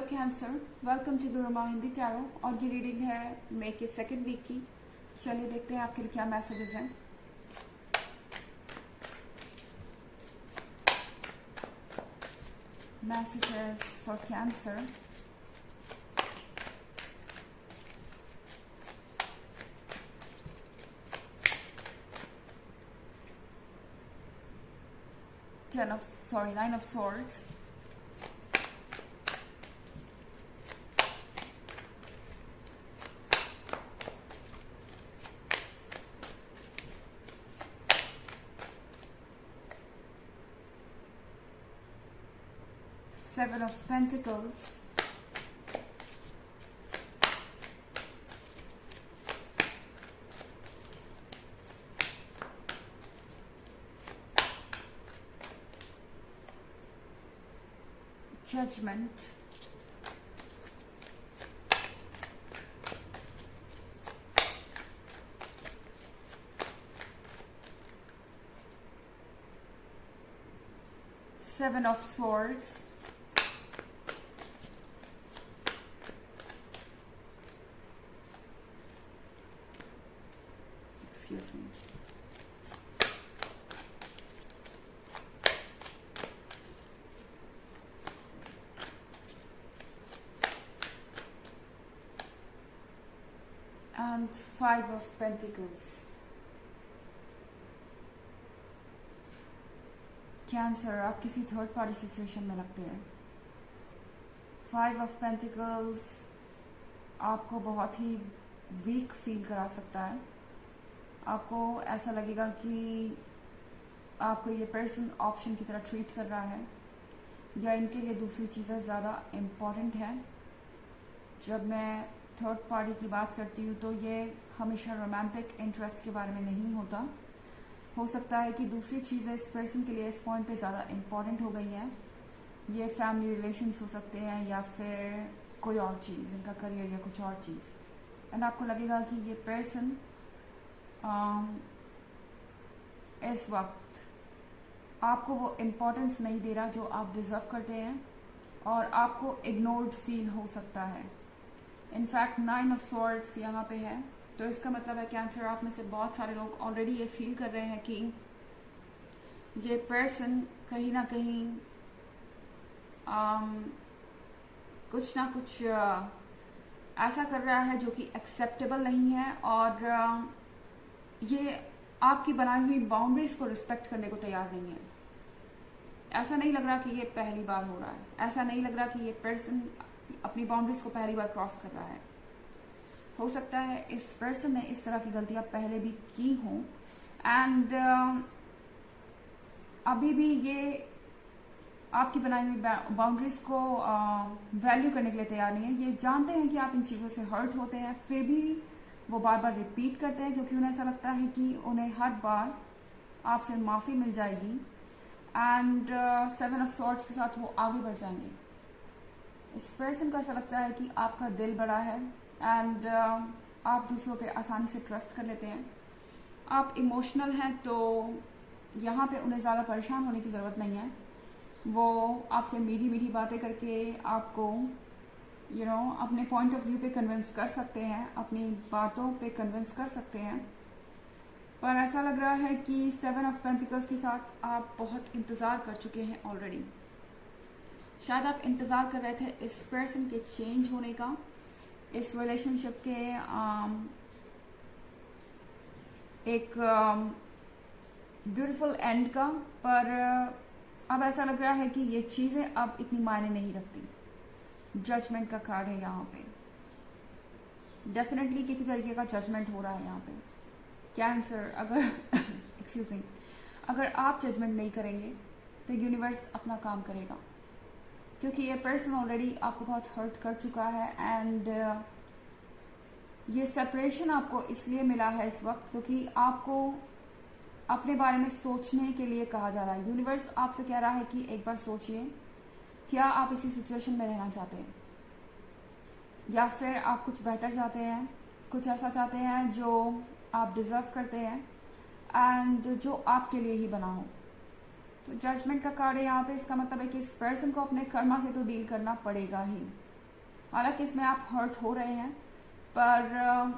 Cancer, welcome to Guruma Hindi channel. और ये reading है मई के सेकेंड वीक की। चलिए देखते हैं आपके लिए क्या मैसेजेस हैं। Messages for cancer. Nine of Swords. Seven of Pentacles. Judgment. Seven of Swords. Excuse me. And Five of Pentacles. Cancer, आप किसी थर्ड पार्टी सिचुएशन में लगते हैं। फाइव ऑफ पेंटिकल्स आपको बहुत ही वीक फील करा सकता है। आपको ऐसा लगेगा कि आपको ये पर्सन ऑप्शन की तरह ट्रीट कर रहा है या इनके लिए दूसरी चीज़ें ज़्यादा इम्पॉर्टेंट हैं। जब मैं थर्ड पार्टी की बात करती हूँ तो ये हमेशा रोमांटिक इंटरेस्ट के बारे में नहीं होता। हो सकता है कि दूसरी चीज़ें इस पर्सन के लिए इस पॉइंट पे ज़्यादा इम्पॉर्टेंट हो गई हैं। ये फैमिली रिलेशंस हो सकते हैं या फिर कोई और चीज़, इनका करियर या कुछ और चीज़। एंड आपको लगेगा कि ये पर्सन इस वक्त आपको वो इम्पोर्टेंस नहीं दे रहा जो आप डिज़र्व करते हैं और आपको इग्नोर्ड फील हो सकता है। इनफैक्ट नाइन ऑफ स्वॉर्ड्स यहाँ पे है, तो इसका मतलब है कैंसर आप में से बहुत सारे लोग ऑलरेडी ये फील कर रहे हैं कि ये पर्सन कहीं ना कहीं कुछ ना कुछ ऐसा कर रहा है जो कि एक्सेप्टेबल नहीं है और ये आपकी बनाई हुई बाउंड्रीज को रिस्पेक्ट करने को तैयार नहीं है। ऐसा नहीं लग रहा कि ये पहली बार हो रहा है, ऐसा नहीं लग रहा कि ये पर्सन अपनी बाउंड्रीज को पहली बार क्रॉस कर रहा है। हो सकता है इस पर्सन ने इस तरह की गलतियां पहले भी की हों एंड अभी भी ये आपकी बनाई हुई बाउंड्रीज को वैल्यू करने के लिए तैयार नहीं है। ये जानते हैं कि आप इन चीज़ों से हर्ट होते हैं, फिर भी वो बार बार रिपीट करते हैं क्योंकि उन्हें ऐसा लगता है कि उन्हें हर बार आपसे माफ़ी मिल जाएगी एंड सेवन ऑफ सॉर्ड्स के साथ वो आगे बढ़ जाएंगे। इस पर्सन को ऐसा लगता है कि आपका दिल बड़ा है एंड आप दूसरों पे आसानी से ट्रस्ट कर लेते हैं। आप इमोशनल हैं तो यहाँ पे उन्हें ज़्यादा परेशान होने की ज़रूरत नहीं है। वो आपसे मीठी मीठी बातें करके आपको अपने पॉइंट ऑफ व्यू पे कन्विंस कर सकते हैं, अपनी बातों पे कन्विंस कर सकते हैं। पर ऐसा लग रहा है कि सेवन ऑफ पेंटिकल्स के साथ आप बहुत इंतज़ार कर चुके हैं ऑलरेडी। शायद आप इंतज़ार कर रहे थे इस पर्सन के चेंज होने का, इस रिलेशनशिप के एक ब्यूटीफुल एंड का, पर अब ऐसा लग रहा है कि ये चीज़ें अब इतनी मायने नहीं रखती। जजमेंट का कार्ड है यहाँ पे। डेफिनेटली किसी तरीके का जजमेंट हो रहा है यहाँ पे। कैंसर, अगर एक्सक्यूज मी, अगर आप जजमेंट नहीं करेंगे तो यूनिवर्स अपना काम करेगा क्योंकि ये पर्सन ऑलरेडी आपको बहुत हर्ट कर चुका है एंड ये सेपरेशन आपको इसलिए मिला है इस वक्त क्योंकि आपको अपने बारे में सोचने के लिए कहा जा रहा है। यूनिवर्स आपसे कह रहा है कि एक बार सोचिए, क्या आप इसी सिचुएशन में रहना चाहते हैं या फिर आप कुछ बेहतर चाहते हैं, कुछ ऐसा चाहते हैं जो आप डिजर्व करते हैं एंड जो आपके लिए ही बना हो। तो जजमेंट का कार्ड है यहाँ पे। इसका मतलब है कि इस पर्सन को अपने कर्मा से तो डील करना पड़ेगा ही। हालांकि इसमें आप हर्ट हो रहे हैं, पर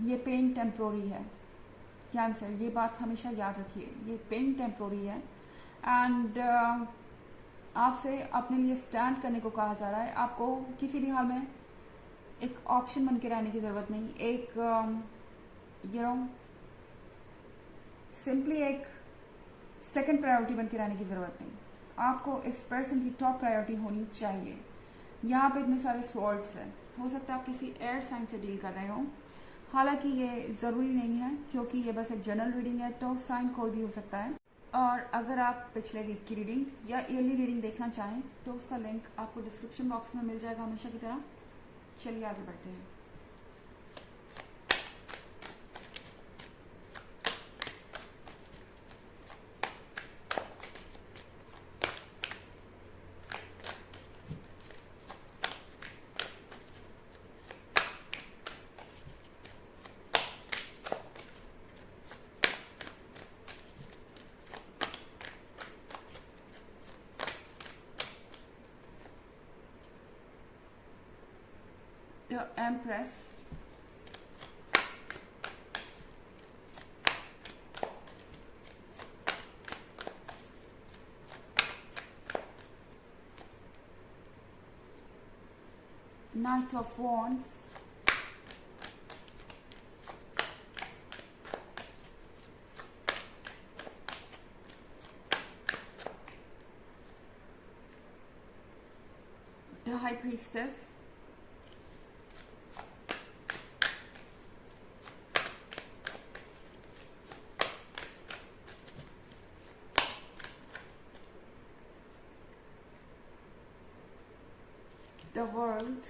ये पेन टेम्प्रोरी है। कैंसर, ये बात हमेशा याद रखिए, ये पेन टेम्प्रोरी है। एंड आपसे अपने लिए स्टैंड करने को कहा जा रहा है। आपको किसी भी हाल में एक ऑप्शन बन के रहने की ज़रूरत नहीं, एक सिंपली एक सेकंड प्रायोरिटी बन के रहने की ज़रूरत नहीं। आपको इस पर्सन की टॉप प्रायोरिटी होनी चाहिए। यहाँ पे इतने सारे स्वॉर्ड्स हैं, हो सकता है आप किसी एयर साइन से डील कर रहे हो। हालांकि ये ज़रूरी नहीं है, क्योंकि ये बस एक जनरल रीडिंग है, तो साइन कोई भी हो सकता है। और अगर आप पिछले वीक की रीडिंग या ईयरली रीडिंग देखना चाहें तो उसका लिंक आपको डिस्क्रिप्शन बॉक्स में मिल जाएगा, हमेशा की तरह। चलिए आगे बढ़ते हैं। The Empress, Knight of Wands, the High Priestess, the World,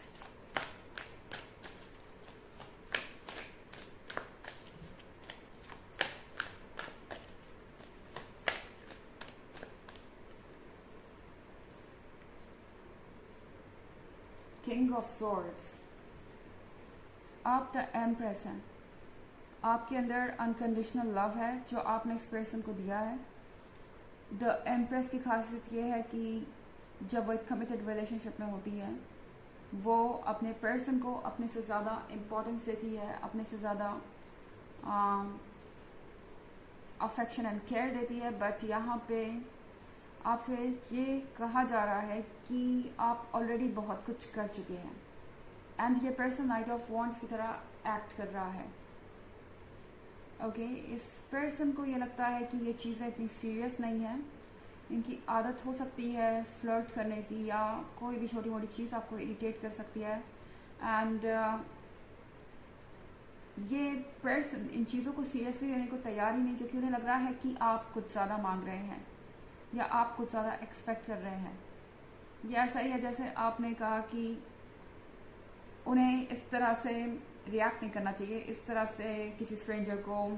King of Swords। आप द एम्प्रेस हैं। आपके अंदर अनकंडीशनल लव है जो आपने इस पर्सन को दिया है। द एम्प्रेस की खासियत ये है कि जब वो एक कमिटेड रिलेशनशिप में होती है, वो अपने पर्सन को अपने से ज़्यादा इम्पोर्टेंस देती है, अपने से ज़्यादा अफेक्शन एंड केयर देती है। बट यहाँ पे आपसे ये कहा जा रहा है कि आप ऑलरेडी बहुत कुछ कर चुके हैं, एंड ये पर्सन नाइट ऑफ वॉन्ड्स की तरह एक्ट कर रहा है। ओके, इस पर्सन को ये लगता है कि ये चीज़ें इतनी सीरियस नहीं है। इनकी आदत हो सकती है फ्लर्ट करने की, या कोई भी छोटी मोटी चीज़ आपको इरिटेट कर सकती है। एंड ये पर्सन इन चीज़ों को सीरियसली लेने को तैयार ही नहीं, क्योंकि उन्हें लग रहा है कि आप कुछ ज़्यादा मांग रहे हैं या आप कुछ ज़्यादा एक्सपेक्ट कर रहे हैं। ये ऐसा ही है जैसे आपने कहा कि उन्हें इस तरह से रिएक्ट नहीं करना चाहिए, इस तरह से किसी स्ट्रेंजर को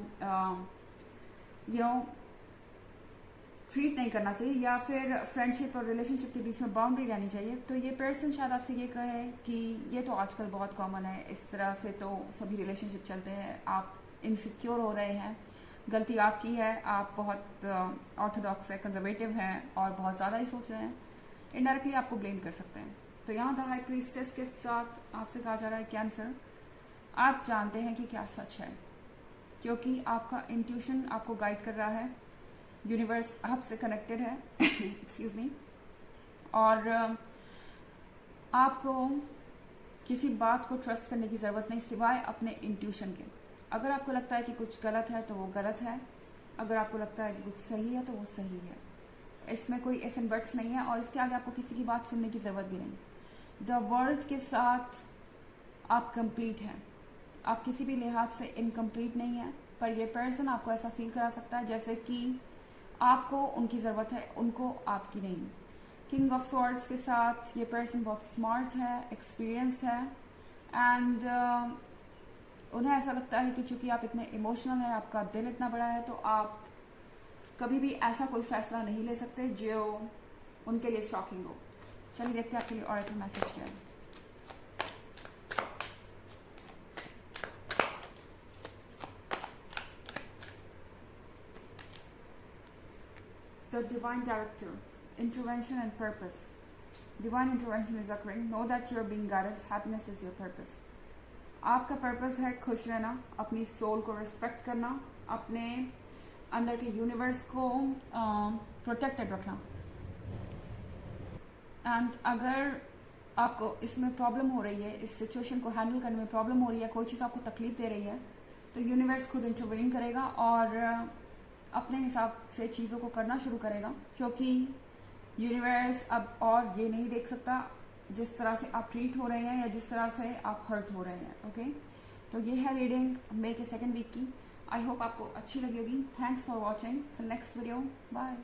ट्रीट नहीं करना चाहिए, या फिर फ्रेंडशिप और रिलेशनशिप के बीच में बाउंड्री रहनी चाहिए। तो ये पर्सन शायद आपसे ये कहे कि ये तो आजकल बहुत कॉमन है, इस तरह से तो सभी रिलेशनशिप चलते हैं, आप इनसिक्योर हो रहे हैं, गलती आपकी है, आप बहुत ऑर्थोडॉक्स है, कंजर्वेटिव हैं और बहुत ज़्यादा ही सोच रहे हैं। इनडायरेक्टली आपको ब्लेम कर सकते हैं। तो यहाँ द हाई प्रीस्टेस के साथ आपसे कहा जा रहा है कैंसर, आप जानते हैं कि क्या सच है, क्योंकि आपका इंट्यूशन आपको गाइड कर रहा है, यूनिवर्स आपसे कनेक्टेड है एक्सक्यूज मी, और आपको किसी बात को ट्रस्ट करने की ज़रूरत नहीं सिवाय अपने इंट्यूशन के। अगर आपको लगता है कि कुछ गलत है तो वो गलत है, अगर आपको लगता है कि कुछ सही है तो वो सही है। इसमें कोई इफ एंड बट्स नहीं है, और इसके आगे आपको किसी की बात सुनने की ज़रूरत भी नहीं। द वर्ल्ड के साथ आप कंप्लीट हैं, आप किसी भी लिहाज से इनकम्प्लीट नहीं है, पर ये पर्सन आपको ऐसा फील करा सकता है जैसे कि आपको उनकी ज़रूरत है, उनको आपकी नहीं। किंग ऑफ स्वॉर्ड्स के साथ ये पर्सन बहुत स्मार्ट है, एक्सपीरियंस्ड है, एंड उन्हें ऐसा लगता है कि चूंकि आप इतने इमोशनल हैं, आपका दिल इतना बड़ा है, तो आप कभी भी ऐसा कोई फैसला नहीं ले सकते जो उनके लिए शॉकिंग हो। चलिए देखते हैं आपके लिए और एक मैसेज क्या है। The divine director, intervention and purpose। Divine intervention is occurring. Know that you are being guided. Happiness is your purpose. आपका पर्पस है खुश रहना, अपनी सोल को रिस्पेक्ट करना, अपने अंदर के यूनिवर्स को प्रोटेक्टेड रखना. एंड अगर आपको इसमें प्रॉब्लम हो रही है, इस सिचुएशन को हैंडल करने में प्रॉब्लम हो रही है, कोई चीज़ आपको तकलीफ दे रही है, तो यूनिवर्स खुद इंटरवेन करेगा और अपने हिसाब से चीज़ों को करना शुरू करेगा, क्योंकि यूनिवर्स अब और ये नहीं देख सकता जिस तरह से आप ट्रीट हो रहे हैं या जिस तरह से आप हर्ट हो रहे हैं. ओके, तो ये है रीडिंग मे के सेकेंड वीक की. आई होप आपको अच्छी लगी होगी. Thanks for watching. Till next video. Bye.